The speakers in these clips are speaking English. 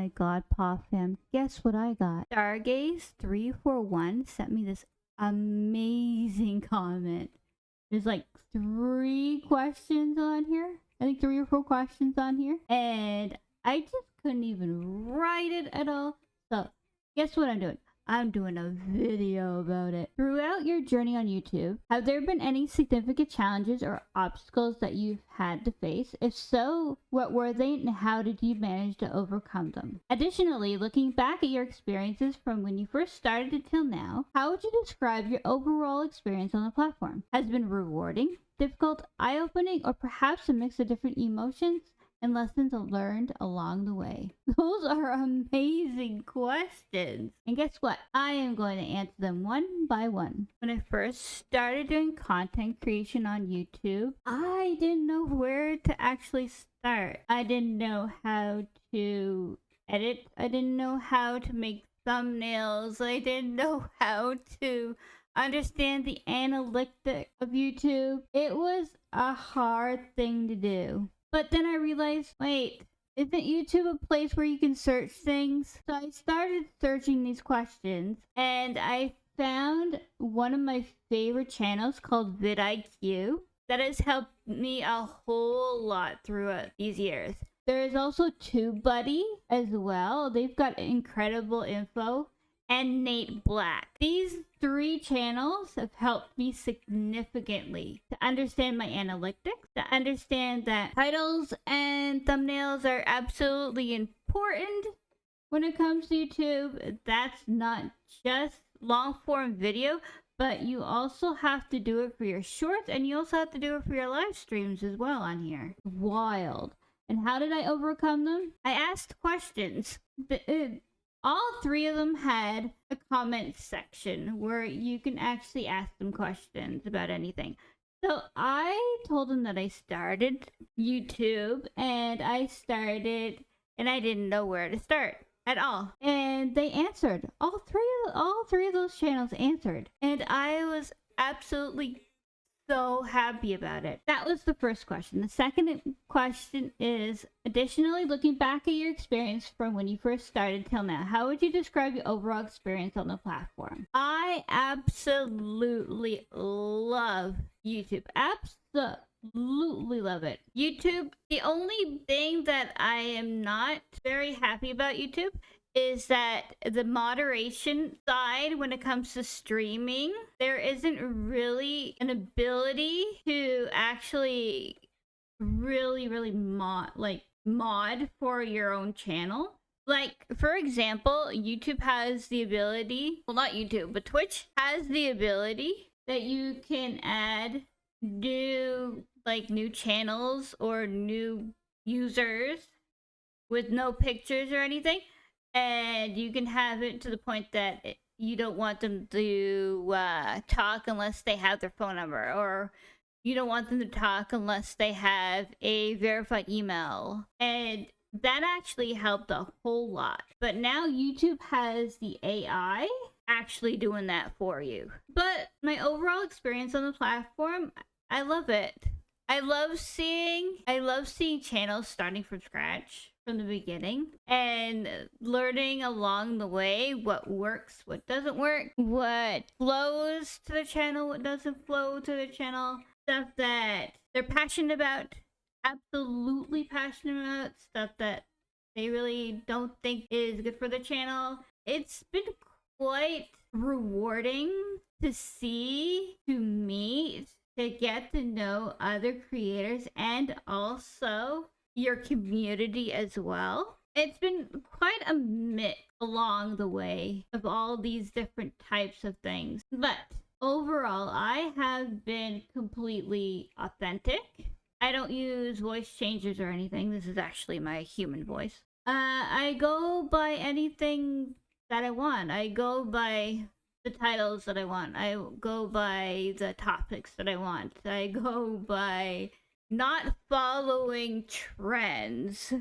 my god, PawFam. Guess what I got? Stargaze341 sent me this amazing comment. There's like 3 questions on here. I think 3 or 4 questions on here. And I just couldn't even write it at all. So, guess what I'm doing? I'm doing a video about it. Throughout your journey on YouTube, have there been any significant challenges or obstacles that you've had to face? If so, what were they and how did you manage to overcome them? Additionally, looking back at your experiences from when you first started until now, how would you describe your overall experience on the platform? Has it been rewarding, difficult, eye-opening, or perhaps a mix of different emotions and lessons learned along the way? Those are amazing questions. And guess what? I am going to answer them one by one. When I first started doing content creation on YouTube, I didn't know where to actually start. I didn't know how to edit. I didn't know how to make thumbnails. I didn't know how to understand the analytics of YouTube. It was a hard thing to do. But then I realized, wait, isn't YouTube a place where you can search things? So I started searching these questions and I found one of my favorite channels called vidIQ that has helped me a whole lot throughout these years. There is also TubeBuddy as well. They've got incredible info. And Nate Black. These 3 channels have helped me significantly to understand my analytics, to understand that titles and thumbnails are absolutely important when it comes to YouTube. That's not just long form video, but you also have to do it for your shorts and you also have to do it for your live streams as well on here. Wild. And how did I overcome them? I asked questions. All 3 of them had a comment section where you can actually ask them questions about anything. So I told them that I started YouTube and I didn't know where to start at all. And they answered. All three of those channels answered. And I was absolutely so happy about it. That was the first question. The second question is, additionally, looking back at your experience from when you first started till now, how would you describe your overall experience on the platform? I absolutely love YouTube. Absolutely love it. YouTube, the only thing that I am not very happy about YouTube is that the moderation side, when it comes to streaming, there isn't really an ability to actually really mod for your own channel. Like, for example, YouTube has the ability, well, not YouTube, but Twitch has the ability that you can add new channels or new users with no pictures or anything. And you can have it to the point that you don't want them to talk unless they have their phone number, or you don't want them to talk unless they have a verified email. And that actually helped a whole lot. But now YouTube has the AI actually doing that for you. But my overall experience on the platform, I love it. I love seeing channels starting from scratch from the beginning and learning along the way what works, what doesn't work, what flows to the channel, what doesn't flow to the channel, stuff that they're passionate about, absolutely passionate about, stuff that they really don't think is good for the channel. It's been quite rewarding to see, to meet, to get to know other creators and also your community as well. It's been quite a mix along the way of all these different types of things. But overall, I have been completely authentic. I don't use voice changers or anything. This is actually my human voice. I go by anything that I want. I go by the titles that I want. I go by the topics that I want. I go by not following trends.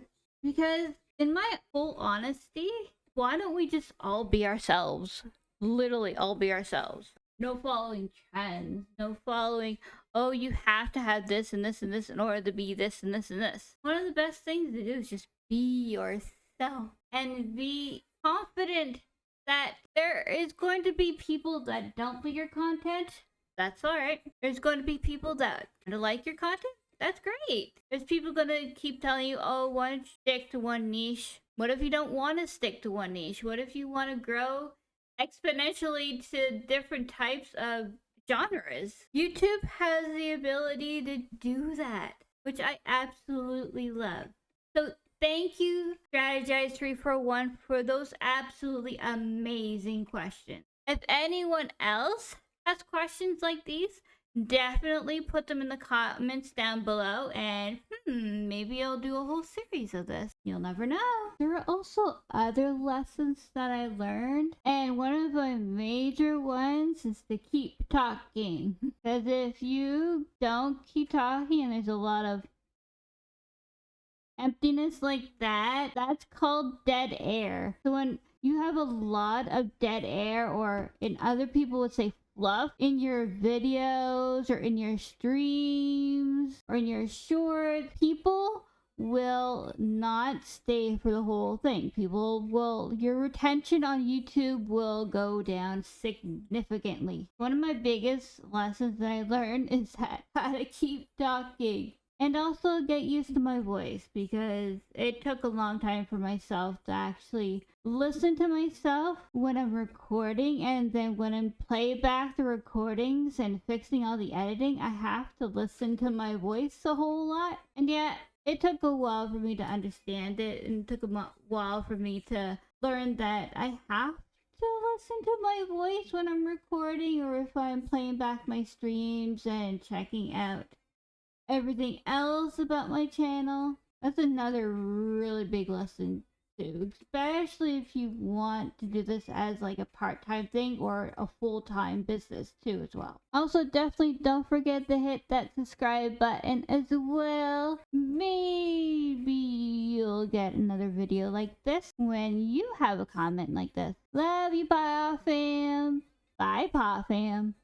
Because in my full honesty, why don't we just all be ourselves? Literally all be ourselves. No following trends. No following, oh, you have to have this and this and this in order to be this and this and this. One of the best things to do is just be yourself. yourself and be confident that there is going to be people that don't like your content. That's alright. There's going to be people that like your content. That's great. There's people gonna keep telling you, oh, why don't you stick to one niche? What if you don't want to stick to one niche? What if you want to grow exponentially to different types of genres? YouTube has the ability to do that, which I absolutely love. So thank you, Strategize341, for those absolutely amazing questions. If anyone else has questions like these, definitely put them in the comments down below, and maybe I'll do a whole series of this. You'll never know. There are also other lessons that I learned, and one of my major ones is to keep talking. Because if you don't keep talking and there's a lot of emptiness like that, that's called dead air. So when you have a lot of dead air, or in other people would say fluff, in your videos or in your streams or in your shorts, people will not stay for the whole thing. Your retention on YouTube will go down significantly. One of my biggest lessons that I learned is that how to keep talking. And also get used to my voice, because it took a long time for myself to actually listen to myself when I'm recording, and then when I'm playing back the recordings and fixing all the editing, I have to listen to my voice a whole lot. And yet, it took a while for me to understand it, and it took a while for me to learn that I have to listen to my voice when I'm recording, or if I'm playing back my streams and checking out everything else about my channel. That's another really big lesson too, especially if you want to do this as like a part-time thing or a full-time business too as well. Also, definitely don't forget to hit that subscribe button as well. Maybe you'll get another video like this when you have a comment like this. Love you, PawFam. Bye, PawFam.